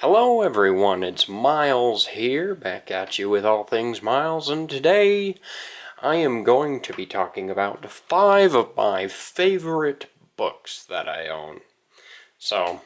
Hello everyone, it's Miles here, back at you with all things Miles, and today I am going to be talking about 5 of my favorite books that I own. So,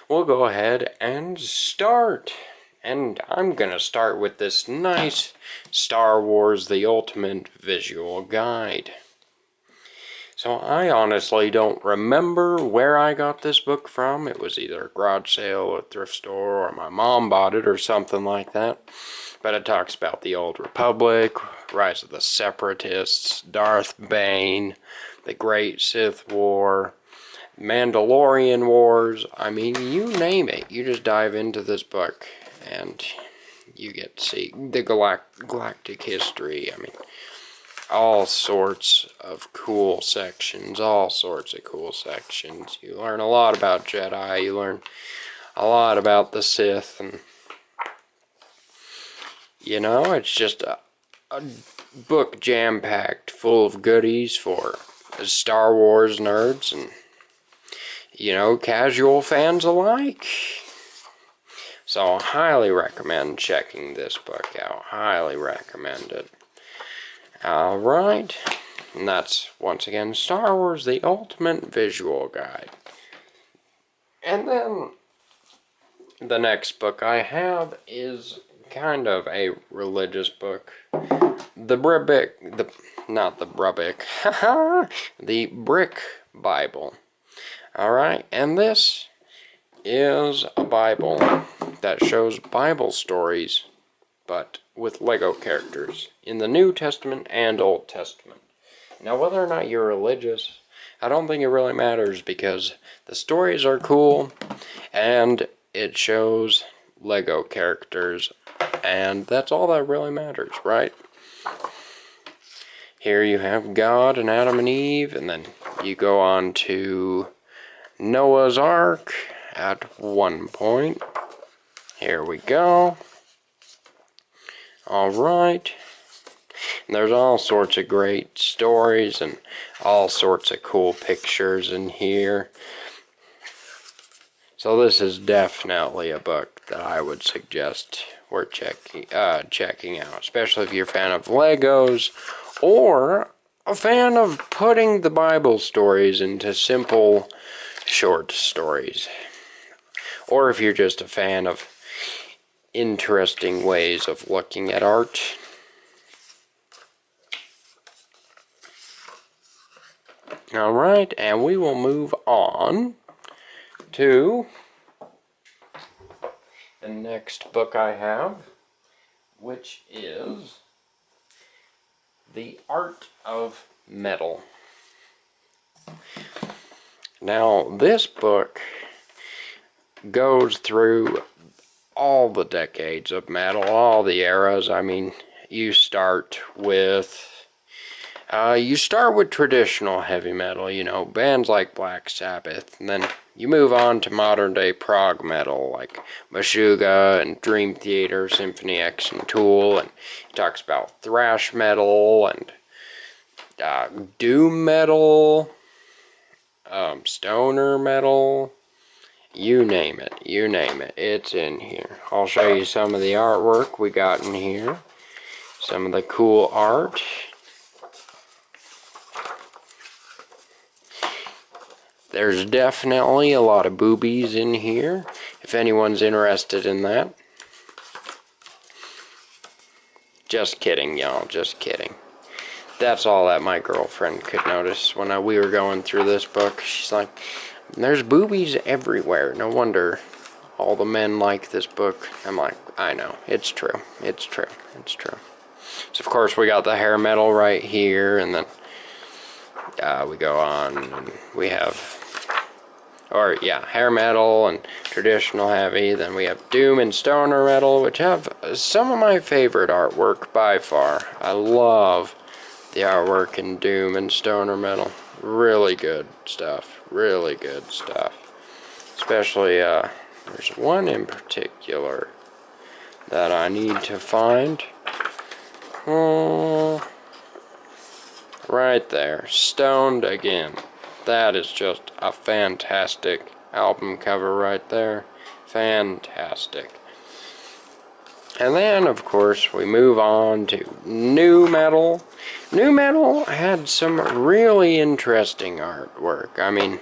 we'll go ahead and start. And I'm gonna start with this nice Star Wars The Ultimate Visual Guide. So I honestly don't remember where I got this book from. It was either a garage sale, a thrift store, or my mom bought it or something like that. But it talks about the Old Republic, Rise of the Separatists, Darth Bane, the Great Sith War, Mandalorian Wars. I mean, you name it. You just dive into this book and you get to see the galactic history. I mean, all sorts of cool sections, You learn a lot about Jedi, you learn a lot about the Sith, and you know, it's just a book jam-packed full of goodies for Star Wars nerds and, you know, casual fans alike. So I highly recommend checking this book out. Highly recommend it. Alright, and that's, once again, Star Wars The Ultimate Visual Guide. And then, the next book I have is kind of a religious book. The Brick Bible. Alright, and this is a Bible that shows Bible stories, but with Lego characters in the New Testament and Old Testament. Now, whether or not you're religious, I don't think it really matters because the stories are cool and it shows Lego characters, and that's all that really matters, right? Here you have God and Adam and Eve, and then you go on to Noah's Ark at one point. Here we go. Alright, there's all sorts of great stories and all sorts of cool pictures in here. So this is definitely a book that I would suggest we're checking out, especially if you're a fan of Legos or a fan of putting the Bible stories into simple, short stories. Or if you're just a fan of interesting ways of looking at art. Alright, and we will move on to the next book I have, which is The Art of Metal. Now, this book goes through all the decades of metal, all the eras. I mean, you start with traditional heavy metal, you know, bands like Black Sabbath, and then you move on to modern day prog metal like Meshuggah and Dream Theater, Symphony X, and Tool, and it talks about thrash metal and doom metal, stoner metal. You name it, it's in here. I'll show you some of the artwork we got in here. Some of the cool art. There's definitely a lot of boobies in here, if anyone's interested in that. Just kidding, y'all, just kidding. That's all that my girlfriend could notice when we were going through this book. She's like, there's boobies everywhere. No wonder all the men like this book. I'm like, I know. It's true. It's true. It's true. So, of course, we got the hair metal right here. And then we go on and we have, hair metal and traditional heavy. Then we have doom and stoner metal, which have some of my favorite artwork by far. I love the artwork in doom and stoner metal. Really good stuff. Really good stuff. Especially, there's one in particular that I need to find. Right there. Stoned Again. That is just a fantastic album cover right there. Fantastic. And then, of course, we move on to New Metal. New Metal had some really interesting artwork. I mean,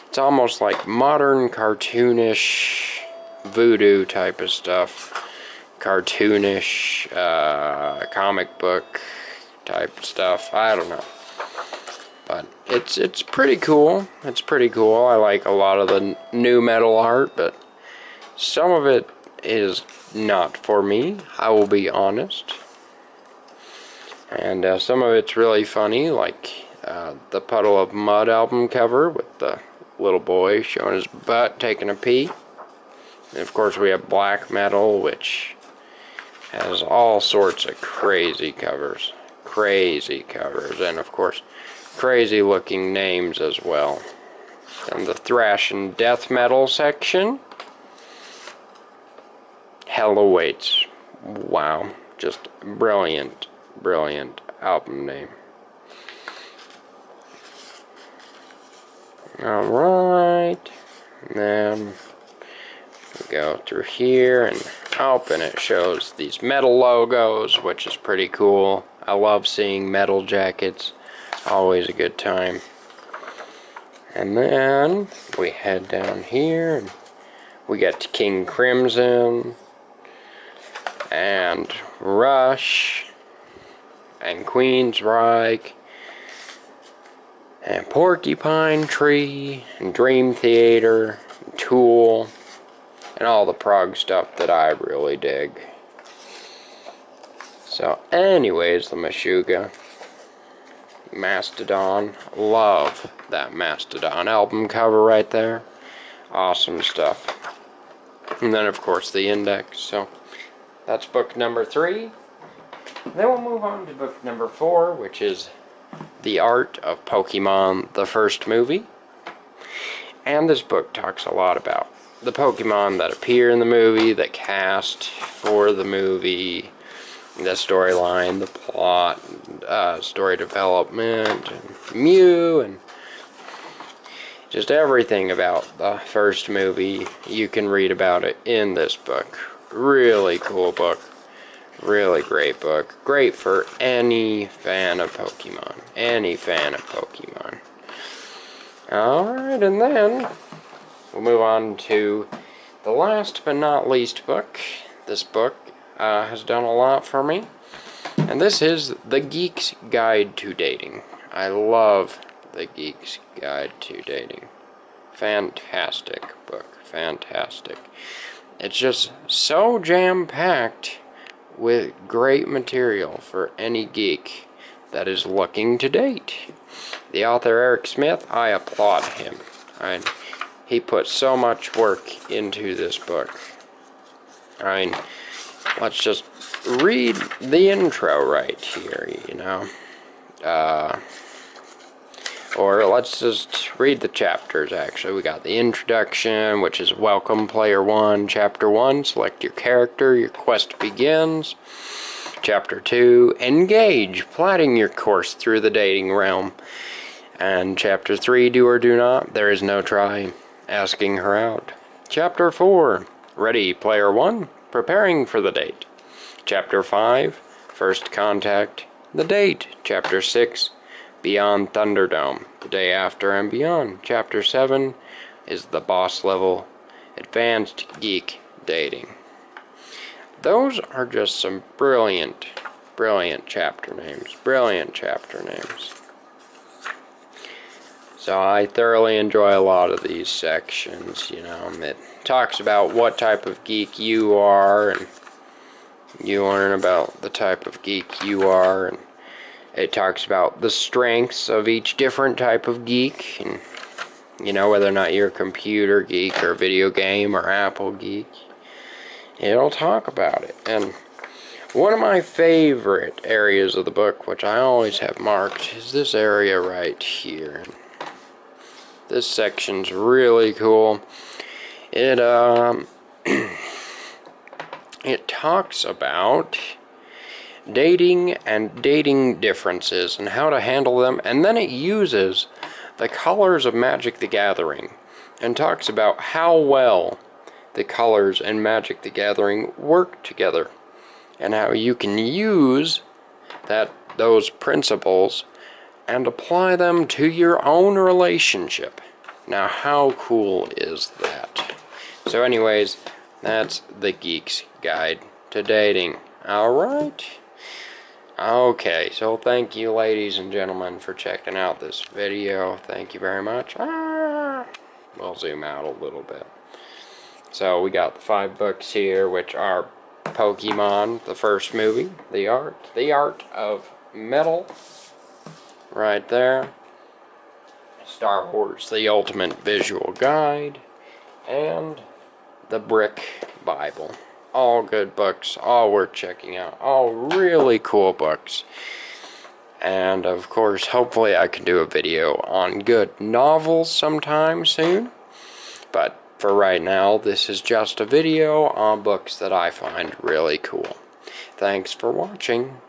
it's almost like modern cartoonish voodoo type of stuff. Cartoonish comic book type stuff. I don't know. But it's pretty cool. It's pretty cool. I like a lot of the New Metal art, but some of it is not for me, I will be honest. And some of it's really funny, like the Puddle of Mud album cover with the little boy showing his butt taking a pee. And of course we have Black Metal, which has all sorts of crazy covers. Crazy covers, and of course crazy looking names as well. And the thrash and death metal section, Hell Awaits. Wow, just brilliant, brilliant album name. Alright, and then we go through here and and it shows these metal logos, which is pretty cool. I love seeing metal jackets, always a good time. And then we head down here and we get King Crimson and Rush and Queensryche and Porcupine Tree and Dream Theater and Tool and all the prog stuff that I really dig. So anyways, the Meshuggah Mastodon, love that Mastodon album cover right there. Awesome stuff. And then of course the index. So that's book number 3. Then we'll move on to book number 4, which is The Art of Pokemon, the first movie. And this book talks a lot about the Pokemon that appear in the movie, the cast for the movie, the storyline, the plot, story development, and Mew, and just everything about the first movie. You can read about it in this book. Really cool book. Really great book. Great for any fan of Pokemon. Any fan of Pokemon. Alright, and then we'll move on to the last but not least book. This book has done a lot for me. And this is The Geek's Guide to Dating. I love The Geek's Guide to Dating. Fantastic book. Fantastic. It's just so jam-packed with great material for any geek that is looking to date. The author Eric Smith, I applaud him. He put so much work into this book. Let's just read the intro right here, you know. Or let's just read the chapters, actually. We got the introduction, which is Welcome Player 1. Chapter 1, select your character, your quest begins. Chapter 2, Engage, plotting your course through the dating realm. And Chapter 3, Do or Do Not, There is No Try, asking her out. Chapter 4, Ready Player 1, preparing for the date. Chapter 5, First Contact, the date. Chapter 6, Beyond Thunderdome, the day after and beyond. Chapter 7 is the boss level, Advanced Geek Dating. Those are just some brilliant, brilliant chapter names. Brilliant chapter names. So I thoroughly enjoy a lot of these sections, you know. It talks about what type of geek you are, and you learn about the type of geek you are, and it talks about the strengths of each different type of geek, and you know, whether or not you're a computer geek or a video game or Apple geek. It'll talk about it. And one of my favorite areas of the book, which I always have marked, is this area right here. This section's really cool. It it talks about dating and dating differences and how to handle them, and then it uses the colors of Magic the Gathering and talks about how well the colors in Magic the Gathering work together, and how you can use those principles and apply them to your own relationship. Now, how cool is that? So anyways, that's the Geek's Guide to Dating. Alright? Okay, so thank you, ladies and gentlemen, for checking out this video. Thank you very much. We'll zoom out a little bit. So we got the 5 books here, which are Pokemon, the first movie, The Art of Metal, right there. Star Wars, The Ultimate Visual Guide, and The Brick Bible. All good books, all worth checking out, all really cool books. And of course, hopefully I can do a video on good novels sometime soon. But for right now, this is just a video on books that I find really cool. Thanks for watching.